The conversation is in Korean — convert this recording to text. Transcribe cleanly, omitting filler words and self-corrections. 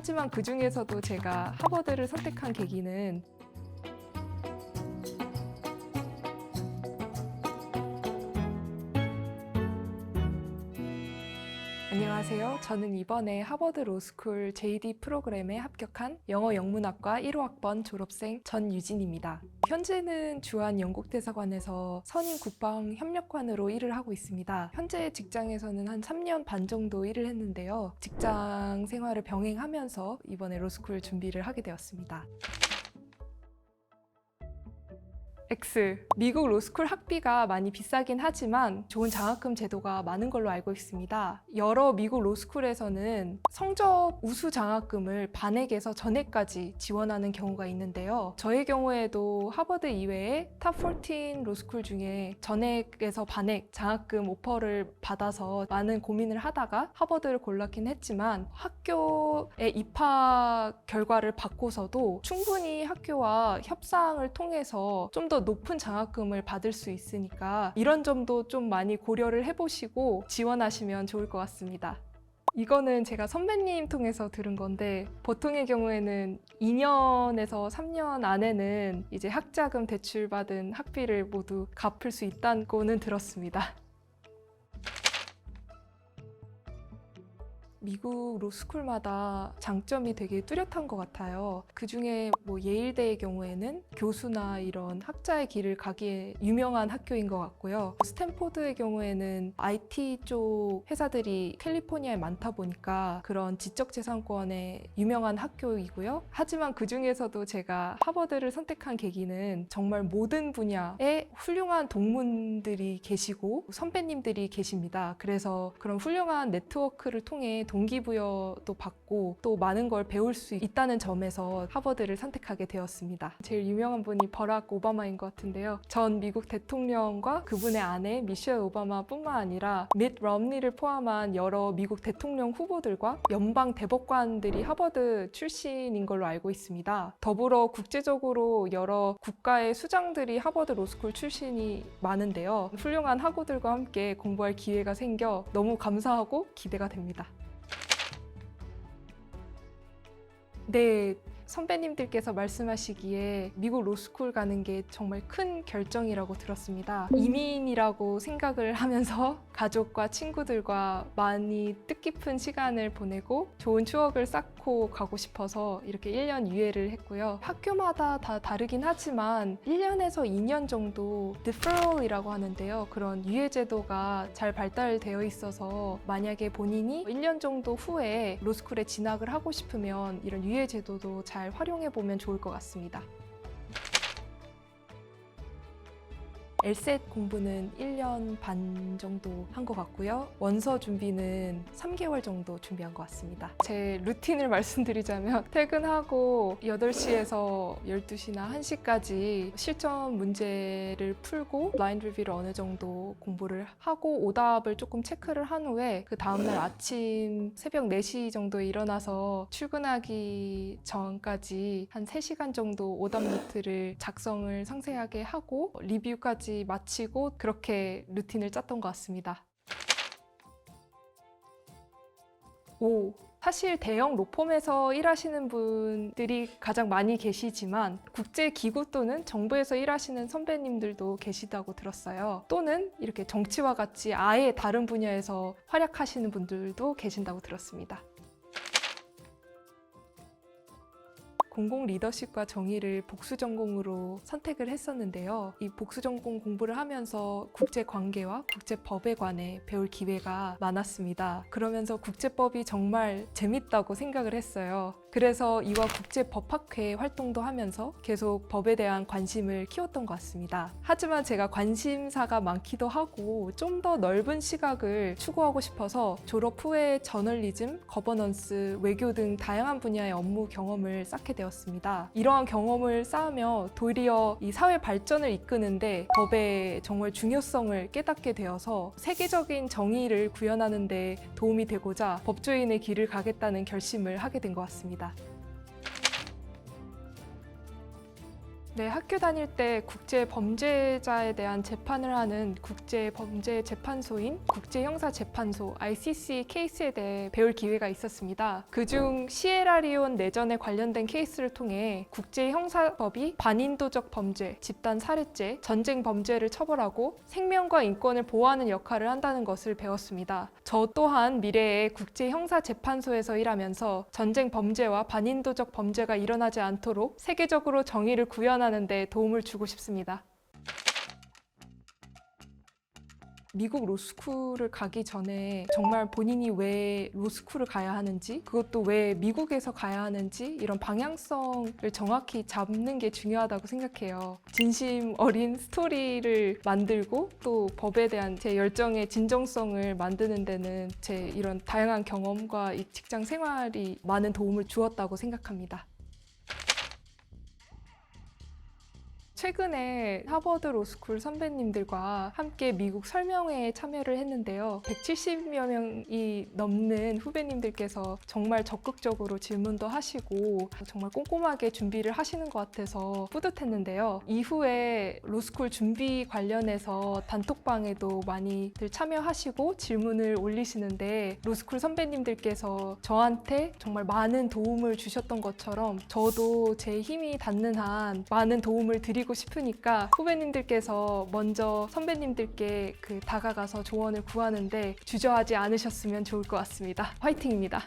하지만 그 중에서도 제가 하버드를 선택한 계기는 안녕하세요. 저는 이번에 하버드 로스쿨 JD 프로그램에 합격한 영어 영문학과 1호학번 졸업생 전유진입니다. 현재는 주한 영국대사관에서 선임 국방협력관으로 일을 하고 있습니다. 현재 직장에서는 한 3년 반 정도 일을 했는데요. 직장 생활을 병행하면서 이번에 로스쿨 준비를 하게 되었습니다. X. 미국 로스쿨 학비가 많이 비싸긴 하지만 좋은 장학금 제도가 많은 걸로 알고 있습니다. 여러 미국 로스쿨에서는 성적 우수 장학금을 반액에서 전액까지 지원하는 경우가 있는데요. 저의 경우에도 하버드 이외에 탑 14 로스쿨 중에 전액에서 반액 장학금 오퍼를 받아서 많은 고민을 하다가 하버드를 골랐긴 했지만 학교의 입학 결과를 받고서도 충분히 학교와 협상을 통해서 좀 더 높은 장학금을 받을 수 있으니까 이런 점도 좀 많이 고려를 해보시고 지원하시면 좋을 것 같습니다. 이거는 제가 선배님 통해서 들은 건데 보통의 경우에는 2년에서 3년 안에는 이제 학자금 대출받은 학비를 모두 갚을 수 있다고는 들었습니다. 미국 로스쿨마다 장점이 되게 뚜렷한 것 같아요. 그 중에 예일대의 경우에는 교수나 이런 학자의 길을 가기에 유명한 학교인 것 같고요. 스탠포드의 경우에는 IT 쪽 회사들이 캘리포니아에 많다 보니까 그런 지적재산권에 유명한 학교이고요. 하지만 그 중에서도 제가 하버드를 선택한 계기는 정말 모든 분야에 훌륭한 동문들이 계시고 선배님들이 계십니다. 그래서 그런 훌륭한 네트워크를 통해 동기부여도 받고 또 많은 걸 배울 수 있다는 점에서 하버드를 선택하게 되었습니다. 제일 유명한 분이 버락 오바마인 것 같은데요. 전 미국 대통령과 그분의 아내 미셸 오바마뿐만 아니라 밋 럼니를 포함한 여러 미국 대통령 후보들과 연방 대법관들이 하버드 출신인 걸로 알고 있습니다. 더불어 국제적으로 여러 국가의 수장들이 하버드 로스쿨 출신이 많은데요. 훌륭한 학우들과 함께 공부할 기회가 생겨 너무 감사하고 기대가 됩니다. 네, 선배님들께서 말씀하시기에 미국 로스쿨 가는 게 정말 큰 결정이라고 들었습니다. 이민이라고 생각을 하면서 가족과 친구들과 많이 뜻깊은 시간을 보내고 좋은 추억을 쌓고 가고 싶어서 이렇게 1년 유예를 했고요. 학교마다 다 다르긴 하지만 1년에서 2년 정도 deferral이라고 하는데요. 그런 유예 제도가 잘 발달되어 있어서 만약에 본인이 1년 정도 후에 로스쿨에 진학을 하고 싶으면 이런 유예 제도도 잘 활용해보면 좋을 것 같습니다. LSAT 공부는 1년 반 정도 한 것 같고요. 원서 준비는 3개월 정도 준비한 것 같습니다. 제 루틴을 말씀드리자면 퇴근하고 8시에서 12시나 1시까지 실전 문제를 풀고 블라인드 리뷰를 어느 정도 공부를 하고 오답을 조금 체크를 한 후에 그 다음날 아침 새벽 4시 정도에 일어나서 출근하기 전까지 한 3시간 정도 오답 노트를 작성을 상세하게 하고 리뷰까지 마치고 그렇게 루틴을 짰던 것 같습니다. 사실 대형 로펌에서 일하시는 분들이 가장 많이 계시지만 국제기구 또는 정부에서 일하시는 선배님들도 계시다고 들었어요. 또는 이렇게 정치와 같이 아예 다른 분야에서 활약하시는 분들도 계신다고 들었습니다. 공공 리더십과 정의를 복수 전공으로 선택을 했었는데요. 이 복수 전공 공부를 하면서 국제 관계와 국제 법에 관해 배울 기회가 많았습니다. 그러면서 국제법이 정말 재밌다고 생각을 했어요. 그래서 이와 국제법학회 활동도 하면서 계속 법에 대한 관심을 키웠던 것 같습니다. 하지만 제가 관심사가 많기도 하고 좀 더 넓은 시각을 추구하고 싶어서 졸업 후에 저널리즘, 거버넌스, 외교 등 다양한 분야의 업무 경험을 쌓게 되었습니다. 이러한 경험을 쌓으며 도리어 이 사회 발전을 이끄는데 법의 정말 중요성을 깨닫게 되어서 세계적인 정의를 구현하는 데 도움이 되고자 법조인의 길을 가겠다는 결심을 하게 된 것 같습니다. 네, 학교 다닐 때 국제 범죄자에 대한 재판을 하는 국제 범죄 재판소인 국제형사재판소 ICC 케이스에 대해 배울 기회가 있었습니다. 그중 시에라리온 내전에 관련된 케이스를 통해 국제형사법이 반인도적 범죄, 집단 살해죄, 전쟁 범죄를 처벌하고 생명과 인권을 보호하는 역할을 한다는 것을 배웠습니다. 저 또한 미래에 국제형사재판소에서 일하면서 전쟁 범죄와 반인도적 범죄가 일어나지 않도록 세계적으로 정의를 구현하는 데 도움을 주고 싶습니다. 미국 로스쿨을 가기 전에 정말 본인이 왜 로스쿨을 가야 하는지, 그것도 왜 미국에서 가야 하는지 이런 방향성을 정확히 잡는 게 중요하다고 생각해요. 진심 어린 스토리를 만들고 또 법에 대한 제 열정의 진정성을 만드는 데는 제 이런 다양한 경험과 이 직장 생활이 많은 도움을 주었다고 생각합니다. 최근에 하버드 로스쿨 선배님들과 함께 미국 설명회에 참여를 했는데요. 170여 명이 넘는 후배님들께서 정말 적극적으로 질문도 하시고 정말 꼼꼼하게 준비를 하시는 것 같아서 뿌듯했는데요. 이후에 로스쿨 준비 관련해서 단톡방에도 많이들 참여하시고 질문을 올리시는데 로스쿨 선배님들께서 저한테 정말 많은 도움을 주셨던 것처럼 저도 제 힘이 닿는 한 많은 도움을 드리고 싶으니까 후배님들께서 먼저 선배님들께 다가가서 조언을 구하는데 주저하지 않으셨으면 좋을 것 같습니다. 화이팅입니다.